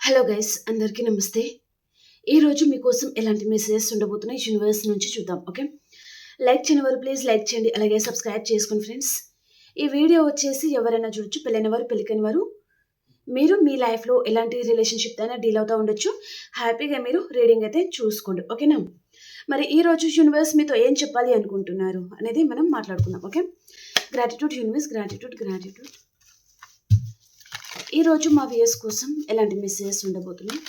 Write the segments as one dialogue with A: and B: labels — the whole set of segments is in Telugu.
A: హలో గైస్, అందరికీ నమస్తే. ఈరోజు మీకోసం ఎలాంటి మెసేజెస్ ఉండబోతున్నాయి యూనివర్స్ నుంచి చూద్దాం. ఓకే, లైక్ చేయని వారు ప్లీజ్ లైక్ చేయండి, అలాగే సబ్స్క్రైబ్ చేసుకోండి ఫ్రెండ్స్. ఈ వీడియో వచ్చేసి ఎవరైనా చూడొచ్చు, పెళ్ళైన వారు పెళ్ళికైన వారు. మీరు మీ లైఫ్లో ఎలాంటి రిలేషన్షిప్ అయినా డీల్ అవుతూ ఉండొచ్చు. హ్యాపీగా మీరు రీడింగ్ అయితే చూసుకోండి, ఓకేనా? మరి ఈరోజు యూనివర్స్ మీతో ఏం చెప్పాలి అనుకుంటున్నారు అనేది మనం మాట్లాడుకుందాం. Okay, gratitude universe, gratitude gratitude. ఈరోజు మా వ్యూయర్స్ కోసం ఎలాంటి మెసేజెస్ ఉండబోతున్నాయి,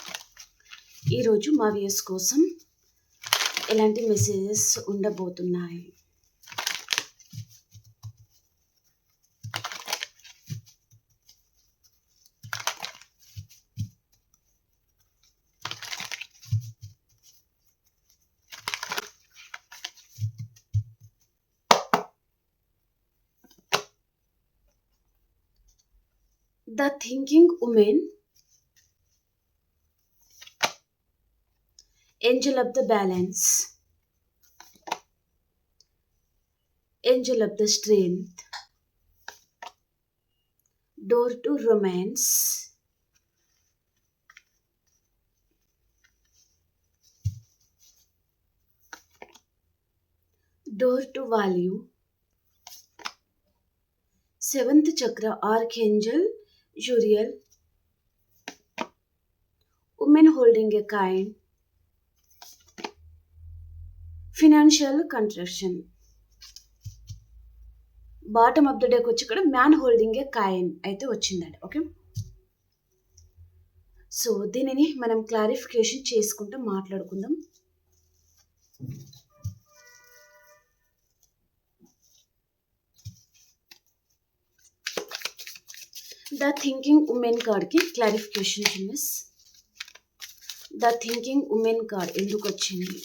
A: ఈరోజు మా వ్యూయర్స్ కోసం ఎలాంటి మెసేజెస్ ఉండబోతున్నాయి. The Thinking Woman, Angel of the Balance, Angel of the Strength, Door to Romance, Door to Value, Seventh Chakra Archangel Uriel, Woman holding a coin, Financial Contraction. Bottom of the డేకి వచ్చి ఇక్కడ మ్యాన్ హోల్డింగ్ ఏ కాయిన్ అయితే వచ్చిందండి. ఓకే, సో దీనిని మనం క్లారిఫికేషన్ చేసుకుంటూ మాట్లాడుకుందాం. ద థింకింగ్ ఉమెన్ కార్డ్కి clarification miss. The thinking women card ఎందుకు వచ్చింది?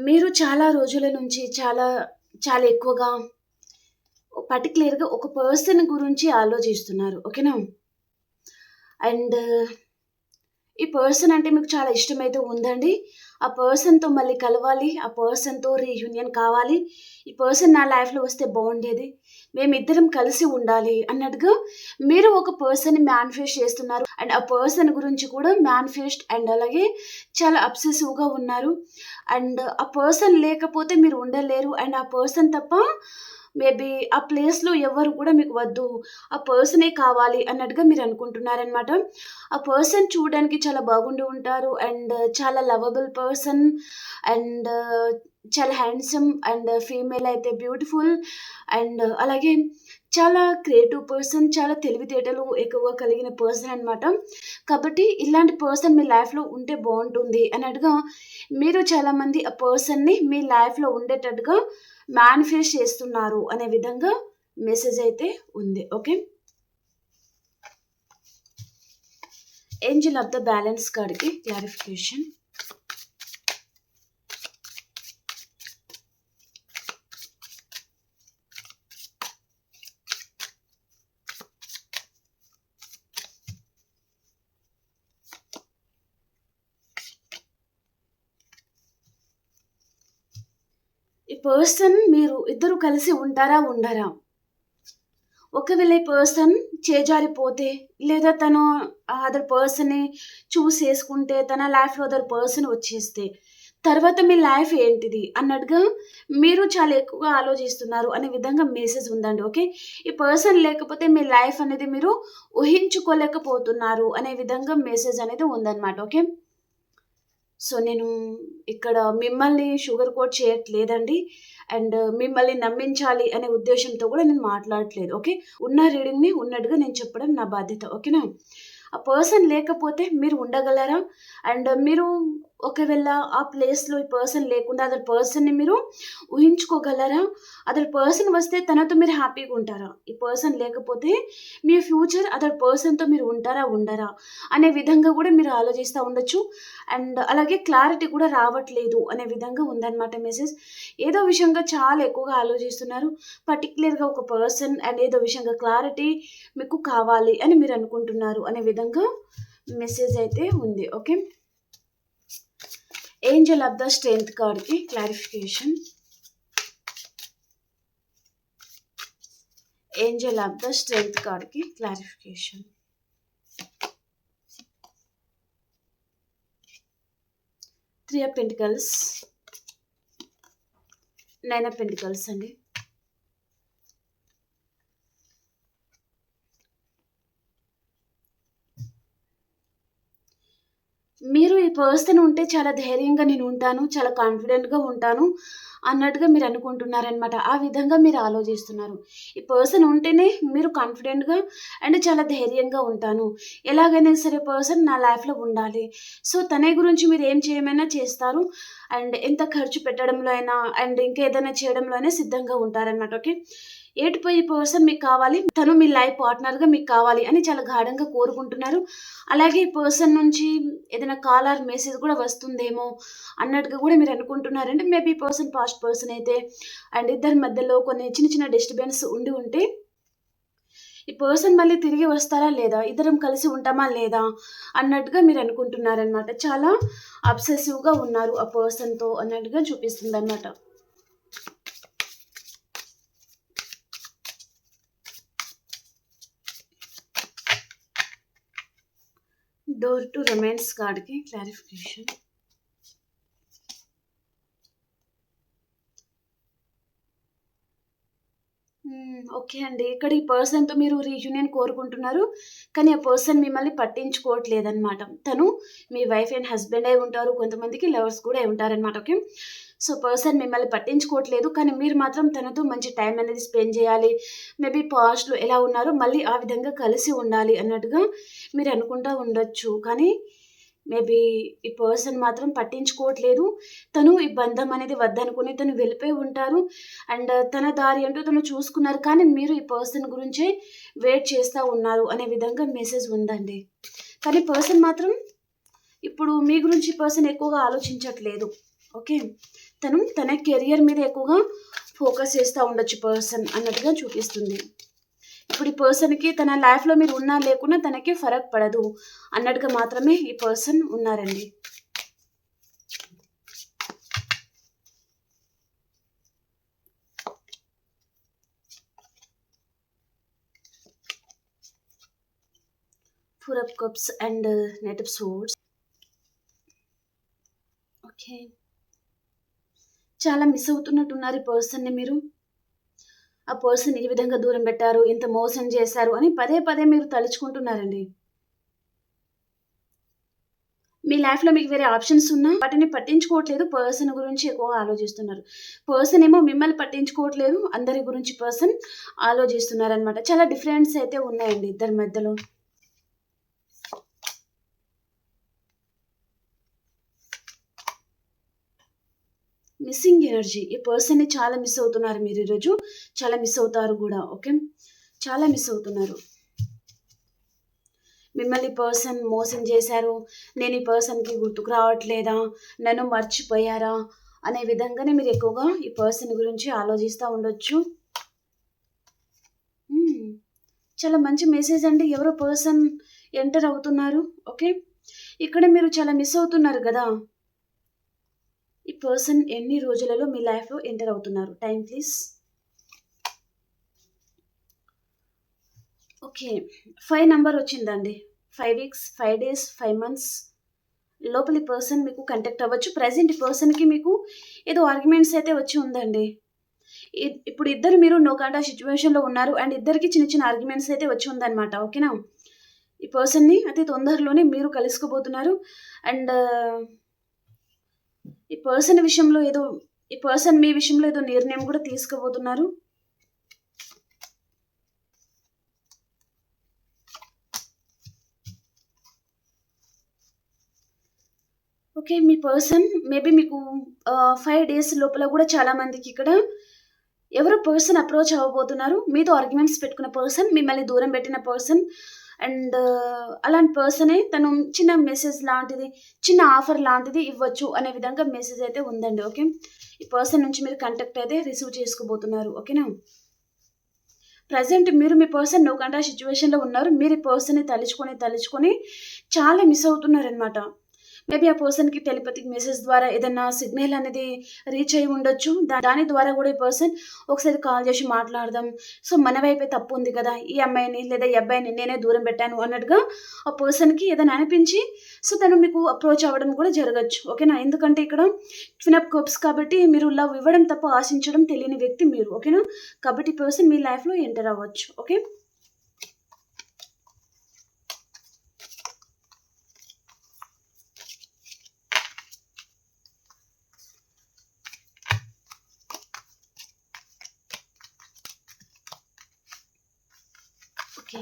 A: మీరు చాలా రోజుల నుంచి చాలా ఎక్కువగా పర్టికులర్గా ఒక పర్సన్ గురించి ఆలోచిస్తున్నారు, ఓకేనా? అండ్ ఈ పర్సన్ అంటే మీకు చాలా ఇష్టమైతే ఉందండి. ఆ పర్సన్తో మళ్ళీ కలవాలి, ఆ పర్సన్తో రీయూనియన్ కావాలి, ఈ పర్సన్ నా లైఫ్లో వస్తే బాగుండేది, మేమిద్దరం కలిసి ఉండాలి అన్నట్టుగా మీరు ఒక పర్సన్ని మేనిఫెస్ట్ చేస్తున్నారు. అండ్ ఆ పర్సన్ గురించి కూడా మేనిఫెస్ట్ అండ్ అలాగే చాలా అబ్సెసివ్గా ఉన్నారు. అండ్ ఆ పర్సన్ లేకపోతే మీరు ఉండలేరు. అండ్ ఆ పర్సన్ తప్ప మేబీ ఆ ప్లేస్లో ఎవరు కూడా మీకు వద్దు, ఆ పర్సనే కావాలి అన్నట్టుగా మీరు అనుకుంటున్నారనమాట. ఆ పర్సన్ చూడడానికి చాలా బాగుండి ఉంటారు అండ్ చాలా లవబుల్ పర్సన్ అండ్ చాలా హ్యాండ్సమ్ అండ్ ఫీమేల్ అయితే బ్యూటిఫుల్ అండ్ అలాగే చాలా క్రియేటివ్ పర్సన్, చాలా తెలివితేటలు ఎక్కువగా కలిగిన పర్సన్ అనమాట. కాబట్టి ఇలాంటి పర్సన్ మీ లైఫ్లో ఉంటే బాగుంటుంది అన్నట్టుగా మీరు చాలామంది ఆ పర్సన్ని మీ లైఫ్లో ఉండేటట్టుగా మేనిఫెస్ట్ చేస్తున్నారు అనే విధంగా మెసేజ్ అయితే ఉంది. Okay, Angel of the balance కార్డ్కి క్లారిఫికేషన్. ఈ పర్సన్ మీరు ఇద్దరు కలిసి ఉంటారా ఉండరా? ఒకవేళ ఈ పర్సన్ చేజారిపోతే లేదా తను అదర్ పర్సన్ని చూస్ చేసుకుంటే, తన లైఫ్లో అదర్ పర్సన్ వచ్చేస్తే తర్వాత మీ లైఫ్ ఏంటిది అన్నట్టుగా మీరు చాలా ఎక్కువగా ఆలోచిస్తున్నారు అనే విధంగా మెసేజ్ ఉందండి. ఓకే, ఈ పర్సన్ లేకపోతే మీ లైఫ్ అనేది మీరు ఊహించుకోలేకపోతున్నారు అనే విధంగా మెసేజ్ అనేది ఉందన్నమాట. ఓకే, సో నేను ఇక్కడ మిమ్మల్ని షుగర్ కోట్ చేయట్లేదండి అండ్ మిమ్మల్ని నమ్మించాలి అనే ఉద్దేశంతో కూడా నేను మాట్లాడట్లేదు. ఓకే, ఉన్న రీడింగ్ని ఉన్నట్టుగా నేను చెప్పడం నా బాధ్యత, ఓకేనా? ఆ పర్సన్ లేకపోతే మీరు ఉండగలరా? అండ్ మీరు ఒకవేళ ఆ ప్లేస్లో ఈ పర్సన్ లేకుండా అదర్ పర్సన్ని మీరు ఊహించుకోగలరా? అదర్ పర్సన్ వస్తే తనతో మీరు హ్యాపీగా ఉంటారా? ఈ పర్సన్ లేకపోతే మీ ఫ్యూచర్ అదర్ పర్సన్తో మీరు ఉంటారా ఉండరా అనే విధంగా కూడా మీరు ఆలోచిస్తూ ఉండొచ్చు. అండ్ అలాగే క్లారిటీ కూడా రావట్లేదు అనే విధంగా ఉందన్నమాట మెసేజ్. ఏదో విషయంగా చాలా ఎక్కువగా ఆలోచిస్తున్నారు, పర్టికులర్గా ఒక పర్సన్ అండ్ ఏదో విషయంగా క్లారిటీ మీకు కావాలి అని మీరు అనుకుంటున్నారు అనే విధంగా మెసేజ్ అయితే ఉంది. Okay, angel of the strength కార్డ్కి clarification. Angel of the strength కార్డ్కి clarification. Three of pentacles, nine of pentacles అండి. మీరు ఈ పర్సన్ ఉంటే చాలా ధైర్యంగా నేను ఉంటాను, చాలా కాన్ఫిడెంట్గా ఉంటాను అన్నట్టుగా మీరు అనుకుంటున్నారనమాట. ఆ విధంగా మీరు ఆలోచిస్తున్నారు. ఈ పర్సన్ ఉంటేనే మీరు కాన్ఫిడెంట్గా అండ్ చాలా ధైర్యంగా ఉంటాను, ఎలాగైనా సరే పర్సన్ నా లైఫ్లో ఉండాలి. సో తనే గురించి మీరు ఏం చేయమైనా చేస్తారు అండ్ ఎంత ఖర్చు పెట్టడంలో అయినా అండ్ ఇంకా ఏదైనా చేయడంలో అయినా సిద్ధంగా ఉంటారనమాట. ఓకే, ఏటుపై ఈ పర్సన్ మీకు కావాలి, తను మీ లైఫ్ పార్ట్నర్గా మీకు కావాలి అని చాలా గాఢంగా కోరుకుంటున్నారు. అలాగే ఈ పర్సన్ నుంచి ఏదైనా కాల్ ఆర్ మెసేజ్ కూడా వస్తుందేమో అన్నట్టుగా కూడా మీరు అనుకుంటున్నారంటే మేబీ పర్సన్ పాస్ట్ పర్సన్ అయితే అండ్ ఇద్దరి మధ్యలో కొన్ని చిన్న చిన్న డిస్టర్బెన్స్ ఉండి ఉంటే ఈ పర్సన్ మళ్ళీ తిరిగి వస్తారా లేదా, ఇద్దరం కలిసి ఉంటామా లేదా అన్నట్టుగా మీరు అనుకుంటున్నారనమాట. చాలా అబ్సెసివ్గా ఉన్నారు ఆ పర్సన్తో అన్నట్టుగా చూపిస్తుంది అనమాట. డోర్ టు రొమాన్స్ కార్డ్కి క్లారిఫికేషన్. ఓకే అండి, ఇక్కడ ఈ పర్సన్తో మీరు రీయూనియన్ కోరుకుంటున్నారు కానీ ఆ పర్సన్ మిమ్మల్ని పట్టించుకోవట్లేదన్నమాట. తను మీ వైఫ్ అండ్ హస్బెండ్ అయి ఉంటారు, కొంతమందికి లవర్స్ కూడా అయి ఉంటారనమాట. ఓకే, సో పర్సన్ మిమ్మల్ని పట్టించుకోవట్లేదు కానీ మీరు మాత్రం తనతో మంచి టైం అనేది స్పెండ్ చేయాలి, మేబీ పాస్ట్లో ఎలా ఉన్నారో మళ్ళీ ఆ విధంగా కలిసి ఉండాలి అన్నట్టుగా మీరు అనుకుంటూ ఉండొచ్చు. కానీ మేబీ ఈ పర్సన్ మాత్రం పట్టించుకోవట్లేదు. తను ఈ బంధం అనేది వద్దనుకుని తను వెళ్ళిపోయి ఉంటారు అండ్ తన దారి అంటూ తను చూసుకున్నారు కానీ మీరు ఈ పర్సన్ గురించే వెయిట్ చేస్తూ ఉన్నారు అనే విధంగా మెసేజ్ ఉందండి. కానీ పర్సన్ మాత్రం ఇప్పుడు మీ గురించి పర్సన్ ఎక్కువగా ఆలోచించట్లేదు. ఓకే, తను తన కెరియర్ మీద ఎక్కువగా ఫోకస్ చేస్తూ ఉండొచ్చు పర్సన్ అన్నట్టుగా చూపిస్తుంది. ఇప్పుడు ఈ పర్సన్కి తన లైఫ్లో మీరు ఉన్నా లేకున్నా తనకి ఫరక్ పడదు అన్నట్టుగా మాత్రమే ఈ పర్సన్ ఉన్నారండి. Four of cups and knight of swords. Okay, చాలా మిస్ అవుతున్నట్టున్నారు ఈ పర్సన్ని మీరు. ఆ పర్సన్ ఈ విధంగా దూరం పెట్టారు, ఇంత మోసం చేశారు అని పదే పదే మీరు తలుచుకుంటున్నారండి. మీ లైఫ్లో మీకు వేరే ఆప్షన్స్ ఉన్నా వాటిని పట్టించుకోవట్లేదు, పర్సన్ గురించి ఎక్కువగా ఆలోచిస్తున్నారు. పర్సన్ ఏమో మిమ్మల్ని పట్టించుకోవట్లేదు, అందరి గురించి పర్సన్ ఆలోచిస్తున్నారనమాట. చాలా డిఫరెన్స్ అయితే ఉన్నాయండి ఇద్దరి మధ్యలో. మిస్సింగ్ ఎనర్జీ, ఈ పర్సన్ని చాలా మిస్ అవుతున్నారు మీరు ఈరోజు, చాలా మిస్ అవుతారు కూడా. ఓకే, చాలా మిస్ అవుతున్నారు. మిమ్మల్ని పర్సన్ మోసం చేశారు, నేను ఈ పర్సన్కి గుర్తుకు రావట్లేదా, నన్ను మర్చిపోయారా అనే విధంగానే మీరు ఎక్కువగా ఈ పర్సన్ గురించి ఆలోచిస్తూ ఉండొచ్చు. చాలా మంచి మెసేజ్ అండి, ఎవరో పర్సన్ ఎంటర్ అవుతున్నారు. ఓకే, ఇక్కడ మీరు చాలా మిస్ అవుతున్నారు కదా. ఈ పర్సన్ ఎన్ని రోజులలో మీ లైఫ్లో ఎంటర్ అవుతున్నారు, టైం ప్లీజ్. ఓకే, 5 నెంబర్ వచ్చిందండి. 5 వీక్స్, 5 డేస్, 5 మంత్స్ లోపలి పర్సన్ మీకు కాంటాక్ట్ అవ్వచ్చు. ప్రజెంట్ ఈ పర్సన్కి మీకు ఏదో ఆర్గ్యుమెంట్స్ అయితే వచ్చి ఉందండి. ఇప్పుడు ఇద్దరు మీరు నో కాంటాక్ట్ సిచ్యువేషన్లో ఉన్నారు అండ్ ఇద్దరికి చిన్న చిన్న ఆర్గ్యుమెంట్స్ అయితే వచ్చి ఉందన్నమాట. ఓకేనా, ఈ పర్సన్ని అతి తొందరలోనే మీరు కలుసుకోబోతున్నారు అండ్ ఈ పర్సన్ విషయంలో ఏదో, ఈ పర్సన్ మీ విషయంలో ఏదో నిర్ణయం కూడా తీసుకోబోతున్నారు. ఓకే, మీ పర్సన్ మేబీ మీకు 5 డేస్ లోపల కూడా చాలామందికి ఇక్కడ ఎవరో పర్సన్ అప్రోచ్ అవ్వబోతున్నారు. మీతో ఆర్గ్యుమెంట్స్ పెట్టుకున్న పర్సన్, మిమ్మల్ని దూరం పెట్టిన పర్సన్ అండ్ అలాంటి పర్సనే తను చిన్న మెసేజ్ లాంటిది, చిన్న ఆఫర్ లాంటిది ఇవ్వచ్చు అనే విధంగా మెసేజ్ అయితే ఉందండి. ఓకే, ఈ పర్సన్ నుంచి మీరు కాంటాక్ట్ అయితే రిసీవ్ చేసుకోబోతున్నారు. ఓకేనా, ప్రజెంట్ మీరు మీ పర్సన్ నో కాంటాక్ట్ సిచ్యువేషన్లో ఉన్నారు. మీరు ఈ పర్సన్ని తలుచుకొని చాలా మిస్ అవుతున్నారనమాట. మేబీ ఆ పర్సన్‌కి టెలిపతిక్ మెసేజ్ ద్వారా ఏదన్నా సిగ్నల్ అనేది రీచ్ అయ్యి ఉండొచ్చు. దాని ద్వారా గూడా ఈ పర్సన్ ఒకసారి కాల్ చేసి మాట్లాడదాం. సో, మన వైపే తప్పుంది కదా! ఈ అమ్మాయిని లేదా ఈ అబ్బాయిని నేనే దూరం పెట్టాను అన్నట్టుగా ఆ పర్సన్‌కి ఏదైనా అనిపించి సో, తను మీకు అప్రోచ్ అవ్వడం కూడా జరగొచ్చు. ఓకేనా? ఎందుకంటే ఇక్కడ క్వీన్ ఆఫ్ కప్స్ కాబట్టి మీరు లవ్ ఇవ్వడం తప్ప ఆశించడం తెలియని వ్యక్తి మీరు. ఓకేనా? కాబట్టి ఈ పర్సన్ మీ లైఫ్‌లో ఎంటర్ అవ్వచ్చు. ఓకే. ఓకే.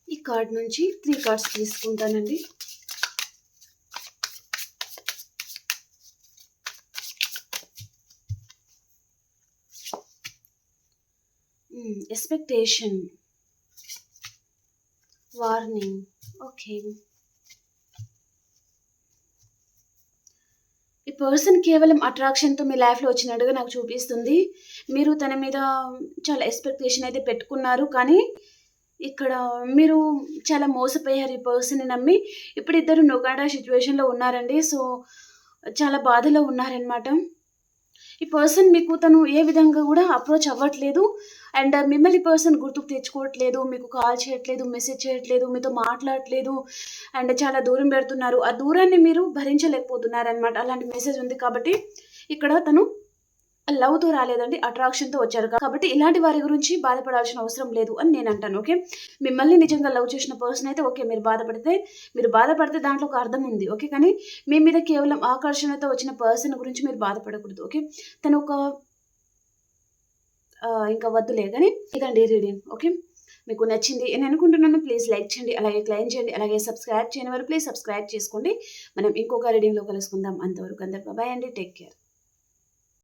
A: ఈ కార్డ్ నుంచి 3 కార్డ్స్ తీసుకుంటానండి. Expectation, warning. ఓకే. ఈ పర్సన్ కేవలం అట్రాక్షన్‌తో మీ లైఫ్‌లో వచ్చినట్టుగా నాకు చూపిస్తుంది. మీరు తన మీద చాలా ఎక్స్‌పెక్టేషన్ అయితే పెట్టుకున్నారు. కానీ ఇక్కడ మీరు చాలా మోసపోయారు ఈ పర్సన్‌ని నమ్మి. ఇప్పుడు ఇద్దరు నొగాడా సిట్యుయేషన్‌లో ఉన్నారండి. సో, చాలా బాధలో ఉన్నారనమాట. ఈ పర్సన్ మీకు తను ఏ విధంగా గూడా అప్రోచ్ అవ్వట్లేదు. అండ్ మిమ్మల్ని పర్సన్ గుర్తుకు తెచ్చుకోవట్లేదు. మీకు కాల్ చేయట్లేదు, మెసేజ్ చేయట్లేదు, మీతో మాట్లాడట్లేదు. అండ్ చాలా దూరం పెడుతున్నారు. ఆ దూరాన్ని మీరు భరించలేకపోతున్నారనమాట. అలాంటి మెసేజ్ ఉంది కాబట్టి ఇక్కడ తను లవ్‌తో రాలేదండి. అట్రాక్షన్‌తో వచ్చారు. కాబట్టి ఇలాంటి వారి గురించి బాధపడాల్సిన అవసరం లేదు అని నేనంటాను. ఓకే. మిమ్మల్ని నిజంగా లవ్ చేసిన పర్సన్ అయితే ఓకే. మీరు బాధపడితే దాంట్లో ఒక అర్థం ఉంది. ఓకే. కానీ మీ మీద కేవలం ఆకర్షణతో వచ్చిన పర్సన్ గురించి మీరు బాధపడకూడదు. ఓకే. తను ఒక ఇంకా వద్దులే గానీ ఇదండి రీడింగ్. ఓకే. మీకు నచ్చింది అని అనుకుంటున్నాను. ప్లీజ్ లైక్ చేయండి. అలాగే క్లెయిమ్ చేయండి. అలాగే సబ్స్క్రైబ్ చేయని వారు ప్లీజ్ సబ్స్క్రైబ్ చేసుకోండి. మనం ఇంకొక రీడింగ్‌లో కలుసుకుందాం. అంతవరకు అందరూ బాయ్ అండి. Take care.